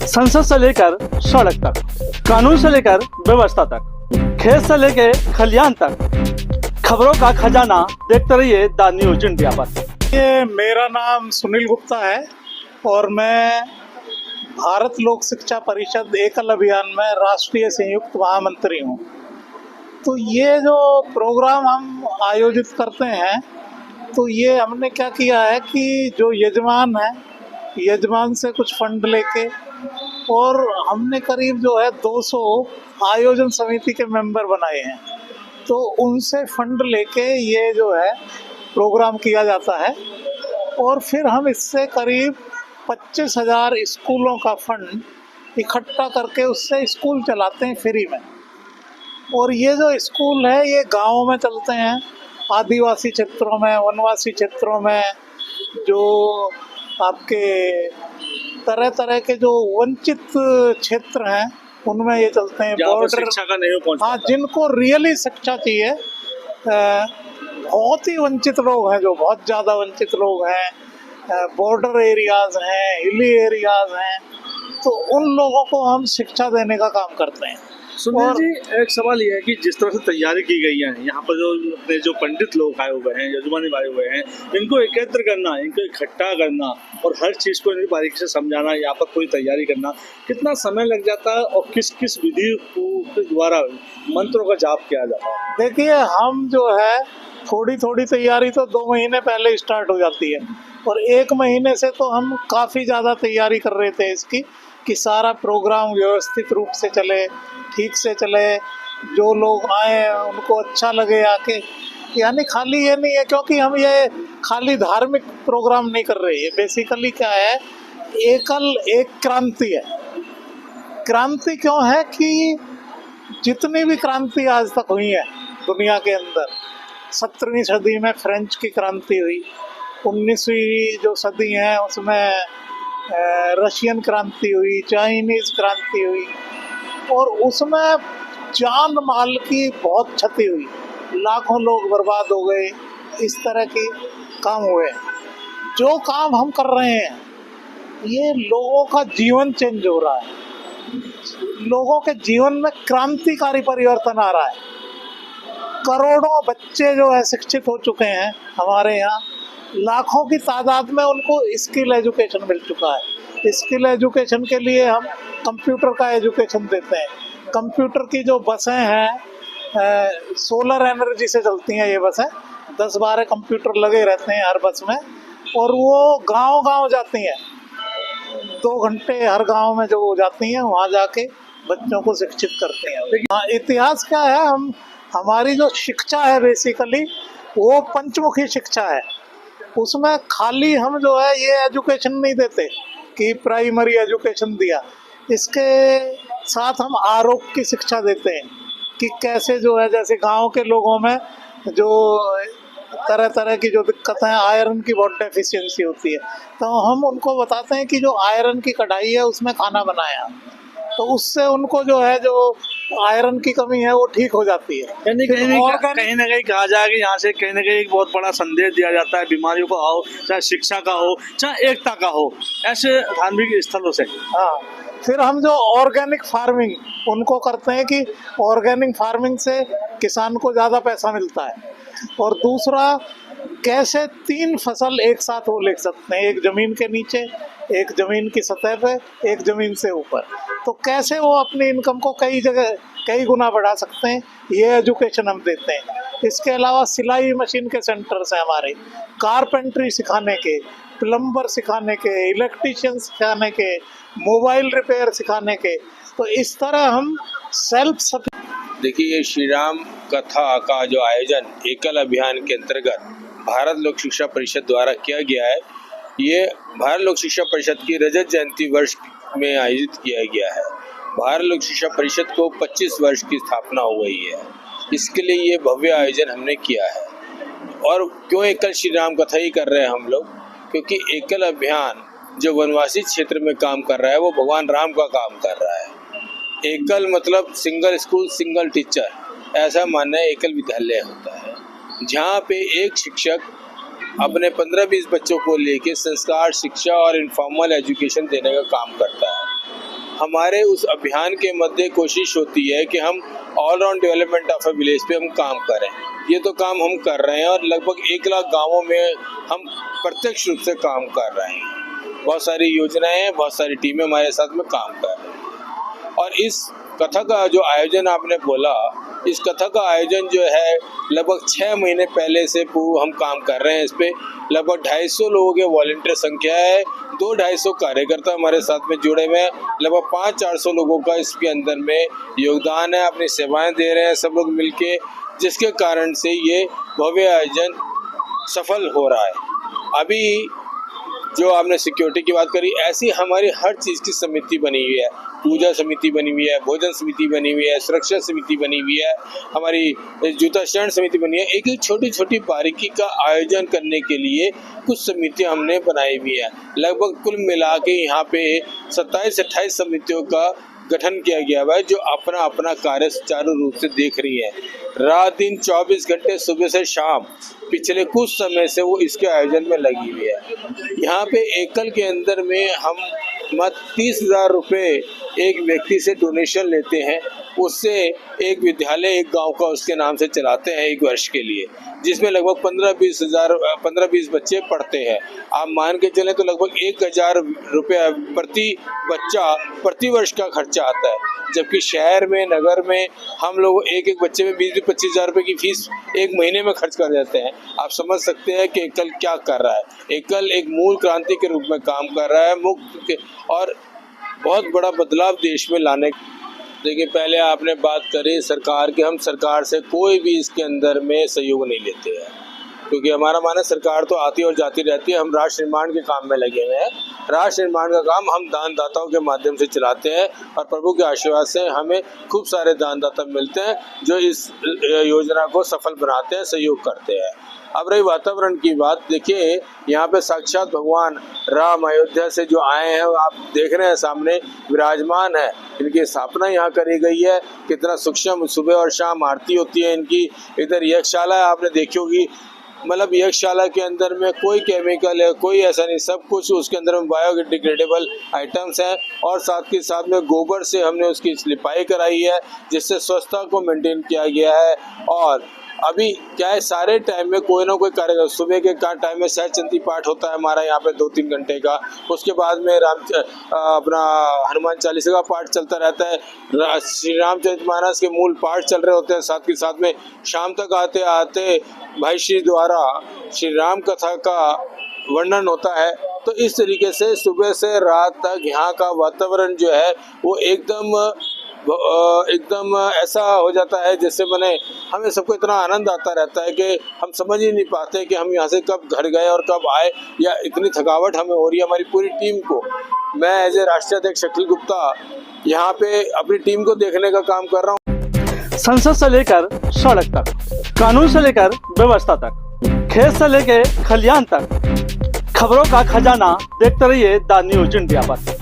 संसद से लेकर सड़क तक, कानून से लेकर व्यवस्था तक, खेत से लेकर खलियान तक, खबरों का खजाना देखते रहिए द न्यूज इंडिया पर। ये मेरा नाम सुनील गुप्ता है और मैं भारत लोक शिक्षा परिषद एकल अभियान में राष्ट्रीय संयुक्त महामंत्री हूँ। तो ये जो प्रोग्राम हम आयोजित करते हैं, तो ये हमने क्या किया है कि जो यजमान है, यजमान से कुछ फंड लेके, और हमने करीब जो है 200 आयोजन समिति के मेंबर बनाए हैं। तो उनसे फंड लेके ये जो है प्रोग्राम किया जाता है और फिर हम इससे करीब 25,000 स्कूलों का फंड इकट्ठा करके उससे स्कूल चलाते हैं फ्री में। और ये जो स्कूल है ये गाँव में चलते हैं, आदिवासी क्षेत्रों में, वनवासी क्षेत्रों में, जो आपके तरह तरह के जो वंचित क्षेत्र हैं उनमें ये चलते हैं। बॉर्डर शिक्षा का नहीं पहुंच, हाँ, जिनको रियली शिक्षा चाहिए, बहुत ही वंचित लोग हैं, जो बहुत ज़्यादा वंचित लोग हैं, बॉर्डर एरियाज हैं, हिली एरियाज हैं, तो उन लोगों को हम शिक्षा देने का काम करते हैं। सुनील जी, एक सवाल ये है कि जिस तरह से तैयारी की गई है यहाँ पर, जो पंडित लोग आए हुए हैं, यजमान आए हुए हैं, इनको एकत्र करना, इनको इकट्ठा करना और हर चीज़ को इनकी बारीकी से समझाना, यहाँ पर पूरी तैयारी करना, कितना समय लग जाता है और किस किस विधि के द्वारा मंत्रों का जाप किया जाता है? देखिए, हम जो है थोड़ी थोड़ी तैयारी तो 2 महीने पहले स्टार्ट हो जाती है, और 1 महीने से तो हम काफ़ी ज़्यादा तैयारी कर रहे थे इसकी, कि सारा प्रोग्राम व्यवस्थित रूप से चले, ठीक से चले, जो लोग आए उनको अच्छा लगे आके। यानी खाली ये नहीं है, क्योंकि हम ये खाली धार्मिक प्रोग्राम नहीं कर रहे। ये बेसिकली क्या है, एक क्रांति है। क्रांति क्यों है कि जितनी भी क्रांति आज तक हुई है दुनिया के अंदर, 17वीं सदी में फ्रेंच की क्रांति हुई, 19वीं जो सदी है उसमें रशियन क्रांति हुई, चाइनीज़ क्रांति हुई, और उसमें जान माल की बहुत क्षति हुई, लाखों लोग बर्बाद हो गए, इस तरह के काम हुए। जो काम हम कर रहे हैं ये लोगों का जीवन चेंज हो रहा है, लोगों के जीवन में क्रांतिकारी परिवर्तन आ रहा है। करोड़ों बच्चे जो है शिक्षित हो चुके हैं हमारे यहाँ, लाखों की तादाद में उनको स्किल एजुकेशन मिल चुका है। स्किल एजुकेशन के लिए हम कंप्यूटर का एजुकेशन देते हैं। कंप्यूटर की जो बसें हैं, सोलर एनर्जी से चलती हैं ये बसें, 10-12 कंप्यूटर लगे रहते हैं हर बस में, और वो गांव-गांव जाती हैं। 2 घंटे हर गांव में जो वो जाती हैं, वहाँ जाके बच्चों को शिक्षित करते हैं। हाँ, इतिहास क्या है, हमारी जो शिक्षा है बेसिकली वो पंचमुखी शिक्षा है। उसमें खाली हम जो है ये एजुकेशन नहीं देते कि प्राइमरी एजुकेशन दिया, इसके साथ हम आरोग्य की शिक्षा देते हैं कि कैसे जो है, जैसे गांव के लोगों में जो तरह तरह की जो दिक्कतें हैं, आयरन की बहुत डेफिशिएंसी होती है, तो हम उनको बताते हैं कि जो आयरन की कढ़ाई है उसमें खाना बनाया, तो उससे उनको जो है, जो आयरन की कमी है वो ठीक हो जाती है। यानी कहीं ना कहीं कहा जाए कि यहाँ से कहीं ना कहीं एक बहुत बड़ा संदेश दिया जाता है, बीमारियों का हो, चाहे शिक्षा का हो, चाहे एकता का हो, ऐसे धार्मिक स्थलों से। हाँ, फिर हम जो ऑर्गेनिक फार्मिंग उनको करते हैं कि ऑर्गेनिक फार्मिंग से किसान को ज़्यादा पैसा मिलता है, और दूसरा कैसे 3 फसल एक साथ वो ले सकते हैं, एक ज़मीन के नीचे, एक ज़मीन की सतह पे, एक ज़मीन से ऊपर, तो कैसे वो अपनी इनकम को कई जगह कई गुना बढ़ा सकते हैं, ये एजुकेशन हम देते हैं। इसके अलावा सिलाई मशीन के सेंटर्स हैं हमारे, कारपेंट्री सिखाने के, प्लम्बर सिखाने के, इलेक्ट्रीशियन सिखाने के, मोबाइल रिपेयर सिखाने के, तो इस तरह हम सेल्फ। देखिए, ये श्री राम कथा का जो आयोजन एकल अभियान के अंतर्गत भारत लोक शिक्षा परिषद द्वारा किया गया है, ये भारत लोक शिक्षा परिषद की रजत जयंती वर्ष में आयोजित किया गया है। भारत लोक शिक्षा परिषद को 25 वर्ष की स्थापना हो गई है, इसके लिए ये भव्य आयोजन हमने किया है। और क्यों एकल श्री राम कथा ही कर रहे हैं हम लोग, क्योंकि एकल अभियान जो वनवासी क्षेत्र में काम कर रहा है वो भगवान राम का काम कर रहा है। एकल मतलब सिंगल स्कूल सिंगल टीचर, ऐसा मानना है एकल विद्यालय होता है, जहाँ पे एक शिक्षक अपने 15-20 बच्चों को लेके संस्कार, शिक्षा और इनफॉर्मल एजुकेशन देने का काम करता है। हमारे उस अभियान के मध्य कोशिश होती है कि हम all round development of A village पे हम काम करें। ये तो काम हम कर रहे हैं और लगभग 1 लाख गाँवों में हम प्रत्यक्ष रूप से काम कर रहे हैं। बहुत सारी योजनाएं हैं, बहुत सारी टीमें हमारे साथ में काम कर रही हैं। और इस कथा का जो आयोजन आपने बोला, इस कथा का आयोजन जो है लगभग 6 महीने पहले से हम काम कर रहे हैं। इस पे लगभग 250 लोगों के वॉलंटियर संख्या है, 200-250 कार्यकर्ता हमारे साथ में जुड़े हुए हैं, लगभग 500-400 लोगों का इसके अंदर में योगदान है, अपनी सेवाएं दे रहे हैं सब लोग मिलके, जिसके कारण से ये भव्य आयोजन सफल हो रहा है। अभी जो आपने सिक्योरिटी की बात करी, ऐसी हमारी हर चीज़ की समिति बनी हुई है, पूजा समिति बनी हुई है, भोजन समिति बनी हुई है, सुरक्षा समिति बनी हुई है, हमारी जूता शरण समिति बनी है। एक एक छोटी छोटी बारीकी का आयोजन करने के लिए कुछ समितियां हमने बनाई हुई है। लगभग कुल मिला के यहाँ पे 27-28 समितियों का गठन किया गया है, जो अपना अपना कार्य सुचारू रूप से देख रही है। रात दिन 24 घंटे सुबह से शाम पिछले कुछ समय से वो इसके आयोजन में लगी हुई है। यहाँ पे एकल के अंदर में हम 30,000 रुपये एक व्यक्ति से डोनेशन लेते हैं, उससे एक विद्यालय एक गांव का उसके नाम से चलाते हैं 1 वर्ष के लिए, जिसमें लगभग 15-20 बच्चे पढ़ते हैं। आप मान के चलें तो लगभग 1,000 रुपया प्रति बच्चा प्रति वर्ष का खर्चा आता है, जबकि शहर में नगर में हम लोग एक बच्चे में 20-25 हज़ार रुपये की फीस एक महीने में खर्च कर देते हैं। आप समझ सकते हैं कि एकल क्या कर रहा है। एकल एक मूल क्रांति के रूप में काम कर रहा है, मुक्त और बहुत बड़ा बदलाव देश में लाने। देखिए, पहले आपने बात करी सरकार की, हम सरकार से कोई भी इसके अंदर में सहयोग नहीं लेते हैं, क्योंकि हमारा मानना सरकार तो आती और जाती रहती है। हम राष्ट्र निर्माण के काम में लगे हुए हैं। राष्ट्र निर्माण का काम हम दानदाताओं के माध्यम से चलाते हैं और प्रभु के आशीर्वाद से हमें खूब सारे दानदाता मिलते हैं जो इस योजना को सफल बनाते हैं, सहयोग करते हैं। अब रही वातावरण की बात, देखिए यहाँ पे साक्षात भगवान राम अयोध्या से जो आए हैं, आप देख रहे हैं सामने विराजमान है। इनकी स्थापना यहाँ करी गई है, कितना सूक्ष्म, सुबह और शाम आरती होती है इनकी। इधर यज्ञशाला आपने देखी होगी, मतलब यज्ञशाला के अंदर में कोई केमिकल है, कोई ऐसा नहीं, सब कुछ उसके अंदर में बायोडिग्रेडेबल आइटम्स हैं। और साथ के साथ में गोबर से हमने उसकी लिपाई कराई है, जिससे स्वच्छता को मेंटेन किया गया है। और अभी क्या है, सारे टाइम में कोई ना कोई कार्यक्रम, सुबह के टाइम में सहस्त्रचंडी पाठ होता है हमारा यहाँ पे 2-3 घंटे का, उसके बाद में अपना हनुमान चालीसा का पाठ चलता रहता है, श्री रामचरितमानस के मूल पाठ चल रहे होते हैं। साथ के साथ में शाम तक आते आते भाई श्री द्वारा श्री राम कथा का वर्णन होता है। तो इस तरीके से सुबह से रात तक यहाँ का वातावरण जो है वो एकदम ऐसा हो जाता है जैसे मैंने, हमें सबको इतना आनंद आता रहता है कि हम समझ ही नहीं पाते कि हम यहाँ से कब घर गए और कब आए, या इतनी थकावट हमें हो रही है हमारी पूरी टीम को। मैं एज ए राष्ट्रीय अध्यक्ष अखिल गुप्ता यहाँ पे अपनी टीम को देखने का काम कर रहा हूँ। संसद से लेकर सड़क तक, कानून से लेकर व्यवस्था तक, खेत से लेकर खलियान तक, खबरों का खजाना देखते रहिए द न्यूज इंडिया पर।